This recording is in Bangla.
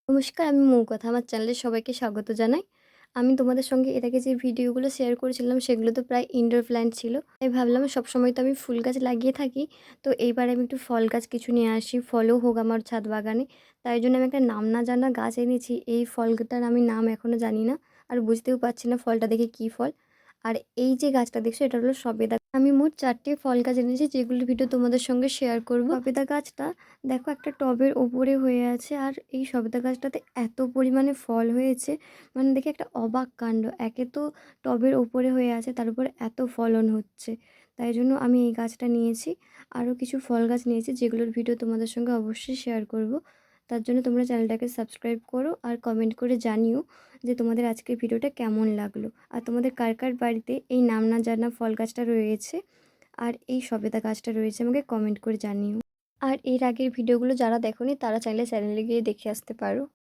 নমস্কার, আমি মৌকথা। আমার চ্যানেলে সবাইকে স্বাগত জানাই। আমি তোমাদের সঙ্গে এর আগে যে ভিডিওগুলো শেয়ার করেছিলাম সেগুলো তো প্রায় ইনডোর প্ল্যান্ট ছিল। তাই ভাবলাম সবসময় তো আমি ফুল গাছ লাগিয়ে থাকি। তো এইবার আমি একটু ফল গাছ কিছু নিয়ে আসি, ফলও হোক আমার ছাদ বাগানে। তাই জন্য আমি একটা নাম না জানা গাছ এনেছি। এই ফলটার আমি নাম এখনও জানি না। আর বুঝতেও পারছি না ফলটা দেখে কী ফল। আর এই যে গাছটা দেখছো এটা হলো সবেদা। আমি মোট ৪ টে ফল গাছ এনেছি যেগুলোর ভিডিও তোমাদের সঙ্গে শেয়ার করব। সবেদা গাছটা দেখো একটা টবের ওপরে হয়ে আছে, আর এই সবেদা গাছটাতে এত পরিমাণে ফল হয়েছে, মানে দেখে একটা অবাক কাণ্ড। একে তো টবের ওপরে হয়ে আছে, তার উপরে এত ফলন হচ্ছে। তাই জন্য আমি এই গাছটা নিয়েছি। আরও কিছু ফল গাছ নিয়েছি যেগুলোর ভিডিও তোমাদের সঙ্গে অবশ্যই শেয়ার করব। তার জন্য তোমরা চ্যানেলটাকে সাবস্ক্রাইব করো আর কমেন্ট করে জানিও যে তোমাদের আজকের ভিডিওটা কেমন লাগলো। আর তোমাদের কার কার বাড়িতে এই নাম না জানা ফল গাছটা রয়েছে আর এই সবেদা গাছটা রয়েছে আমাকে কমেন্ট করে জানিও। আর এর আগের ভিডিওগুলো যারা দেখোনি তারা চাইলে চ্যানেলে গিয়ে দেখে আসতে পারো।